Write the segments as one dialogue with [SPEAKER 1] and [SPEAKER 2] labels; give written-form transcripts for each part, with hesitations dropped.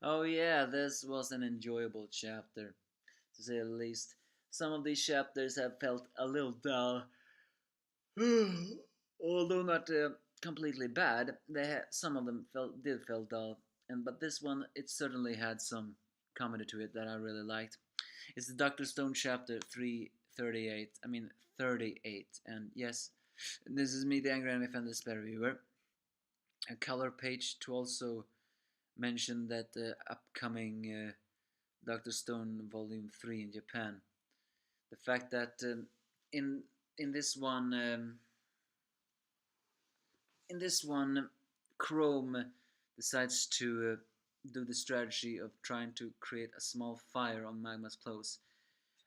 [SPEAKER 1] Oh yeah, this was an enjoyable chapter, to say the least. Some of these chapters have felt a little dull, although not completely bad. Some of them did feel dull, and but this one it certainly had some comedy to it that I really liked. It's the Doctor Stone chapter 338. I mean 38, and yes, this is me, the Angry Anime Fan, the Spare Viewer. A color page to also mention that the upcoming Doctor Stone Volume 3 in Japan. The fact that in in this one in this one Chrome decides to do the strategy of trying to create a small fire on Magma's clothes,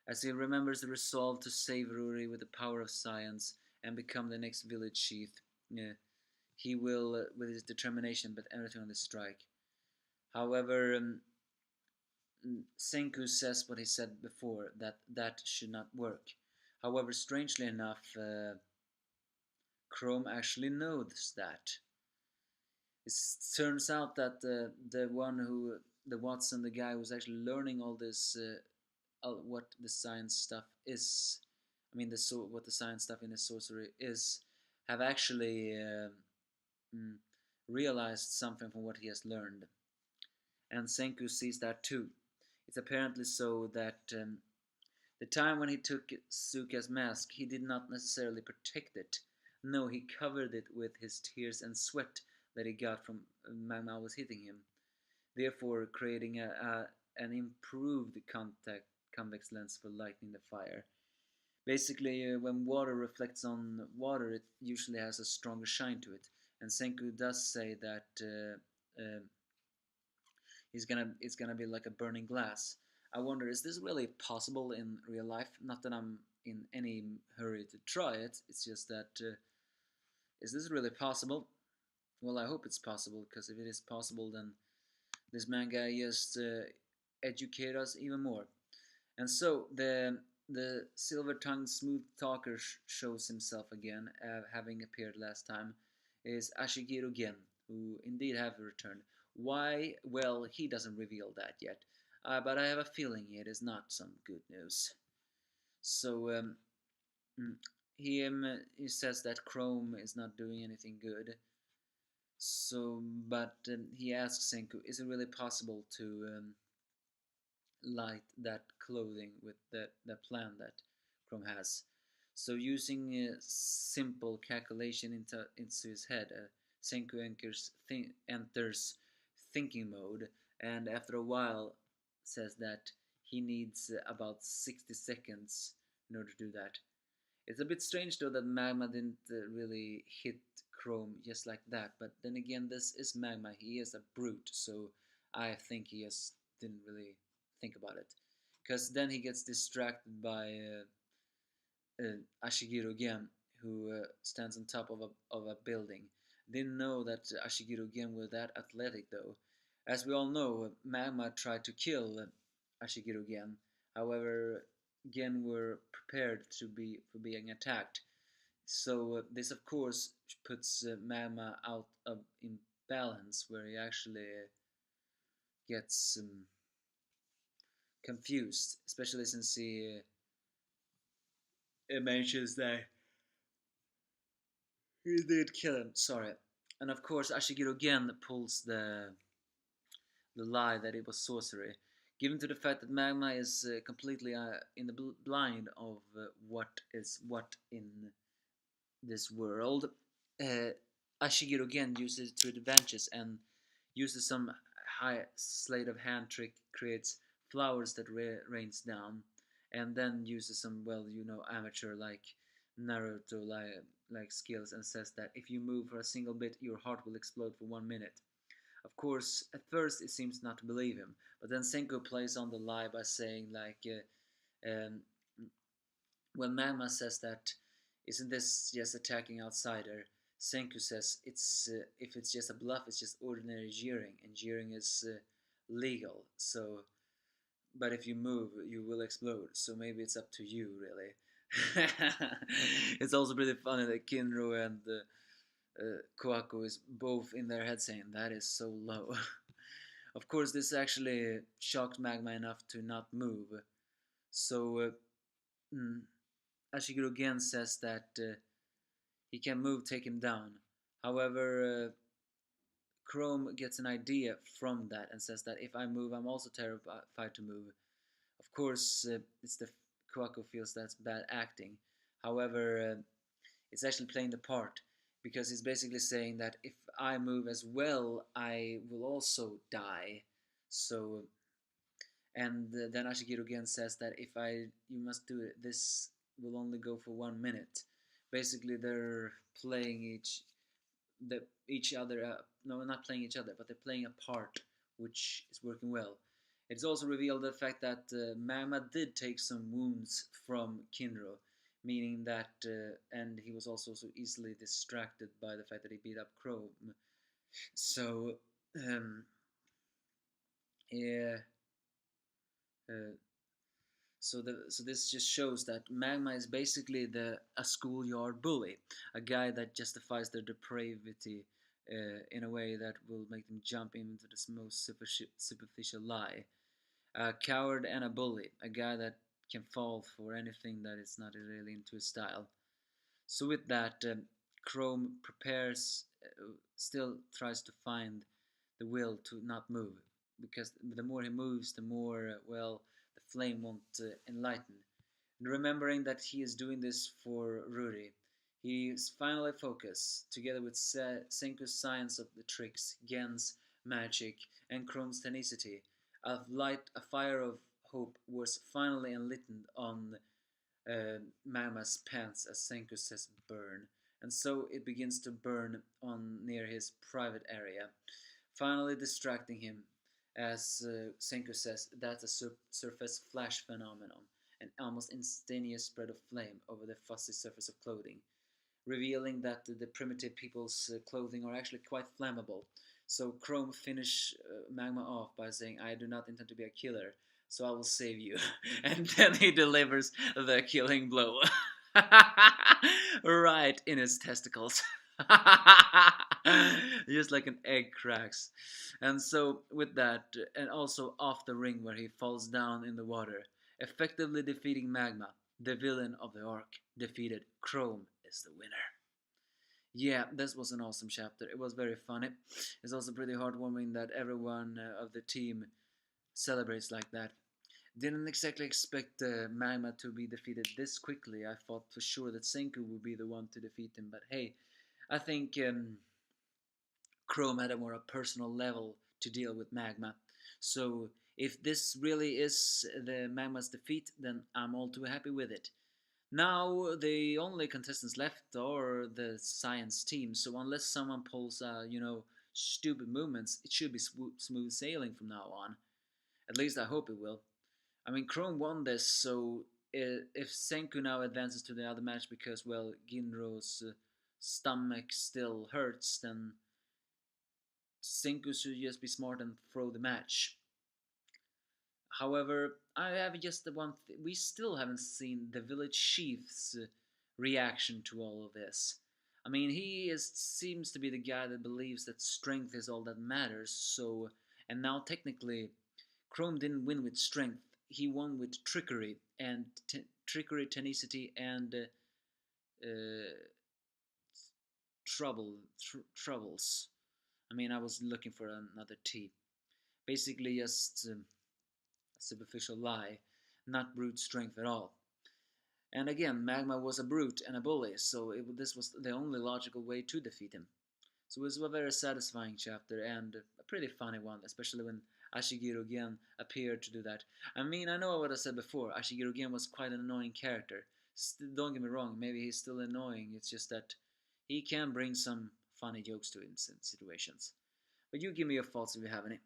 [SPEAKER 1] as he remembers the resolve to save Ruri with the power of science and become the next village chief. Yeah, he will, with his determination, bet everything on this strike. However, Senku says what he said before, that that should not work. However, strangely enough, Chrome actually knows that. It turns out that the Watson, the guy who's actually learning all this, what the science stuff is, I mean, what the science stuff in the sorcery is, have actually mm, realized something from what he has learned. And Senku sees that too. It's apparently so that the time when he took Suka's mask, he did not necessarily protect it. No, he covered it with his tears and sweat that he got from Magma was hitting him, therefore creating an improved convex lens for lighting the fire. Basically, when water reflects on water, it usually has a stronger shine to it. And Senku does say that it's gonna be like a burning glass. I wonder, is this really possible in real life? Not that I'm in any hurry to try it. It's just that is this really possible? Well, I hope it's possible, because if it is possible, then this manga just educate us even more. And so the silver-tongued smooth talker shows himself again, having appeared last time, is Ashigiru Gen, who indeed have returned. Why? Well, he doesn't reveal that yet, but I have a feeling it is not some good news. So mm, he says that Chrome is not doing anything good. So, but he asks Senku, is it really possible to light that clothing with the plan that Chrome has? So, using simple calculation into his head, Senku enters thinking mode, and after a while says that he needs about 60 seconds in order to do that. It's a bit strange though that Magma didn't really hit Chrome just like that, but then again, this is Magma. He is a brute, so I think he just didn't really think about it. Because then he gets distracted by Ashigiru Gen, who stands on top of a building. Didn't know that Ashigiru Gen were that athletic though. As we all know, Magma tried to kill Ashigiru Gen. However, Gen were prepared for being attacked. So this, of course, puts Magma out of imbalance, where he actually gets confused, especially since he mentions that he did kill him. Sorry, and of course, Ashigiru again pulls the lie that it was sorcery, given to the fact that Magma is completely in the blind of what is what in this world. Uh, Ashigiru again uses it to advantage and uses some high sleight of hand trick, creates flowers that rains down, and then uses some, well, amateur like Naruto like skills, and says that if you move for a single bit, your heart will explode for 1 minute. Of course, at first it seems not to believe him, but then Senku plays on the lie by saying um, when Magma says that, isn't this just attacking outsider? Senku says it's if it's just a bluff, it's just ordinary jeering, and jeering is legal. So, but if you move, you will explode. So maybe it's up to you, really. It's also pretty funny that Kinro and Koako is both in their head saying that is so low. Of course, this actually shocked Magma enough to not move. So mm, Ashiguro again says that he can move, take him down. However, Chrome gets an idea from that and says that if I move, I'm also terrified to move. Of course, it's the Kwaku feels that's bad acting. However, it's actually playing the part because he's basically saying that if I move as well, I will also die. So, and then Ashiguro again says that if I, you must do it. This will only go for 1 minute. Basically, they're playing each other. No, not playing each other, but they're playing a part, which is working well. It's also revealed the fact that Magma did take some wounds from Kinro, meaning that, and he was also so easily distracted by the fact that he beat up Chrome. So, um, yeah, uh, so this just shows that Magma is basically the a schoolyard bully, a guy that justifies their depravity in a way that will make them jump into this most superficial lie. A coward and a bully, a guy that can fall for anything that is not really into his style. So with that, Chrome prepares, still tries to find the will to not move, because the more he moves, the more well the flame won't enlighten. And remembering that he is doing this for Ruri, he is finally focused, together with Senku's science of the tricks, Gen's magic, and Chrome's tenacity. A fire of hope was finally enlightened on Magma's pants as Senku says burn, and so it begins to burn on near his private area, finally distracting him. As Senku says, that's a surface flash phenomenon, an almost instantaneous spread of flame over the fuzzy surface of clothing, revealing that the primitive people's clothing are actually quite flammable. So Chrome finish Magma off by saying, I do not intend to be a killer, so I will save you. And then he delivers the killing blow. Right in his testicles. Just like an egg cracks. And so, with that, and also off the ring where he falls down in the water, effectively defeating Magma, the villain of the arc, defeated. Chrome is the winner. Yeah, this was an awesome chapter. It was very funny. It's also pretty heartwarming that everyone of the team celebrates like that. Didn't exactly expect Magma to be defeated this quickly. I thought for sure that Senku would be the one to defeat him, but hey, I think Chrome had a more personal level to deal with Magma. So if this really is the Magma's defeat, then I'm all too happy with it. Now the only contestants left are the science team, so unless someone pulls, stupid movements, it should be smooth sailing from now on. At least I hope it will. I mean, Chrome won this, so if Senku now advances to the other match because, well, Ginro's stomach still hurts, then Senku should just be smart and throw the match. However, I have just the one. We still haven't seen the village chief's reaction to all of this. I mean, seems to be the guy that believes that strength is all that matters. So, and now technically, Chrome didn't win with strength. He won with trickery and trickery, tenacity, and troubles. I mean, I was looking for another T. Basically, just a superficial lie, not brute strength at all. And again, Magma was a brute and a bully, so this was the only logical way to defeat him. So it was a very satisfying chapter and a pretty funny one, especially when Ashiguro Gen appeared to do that. I mean, I know what I said before, Ashiguro Gen was quite an annoying character. Don't get me wrong, maybe he's still annoying, it's just that he can bring some funny jokes to him in situations. But you give me your thoughts if you have any.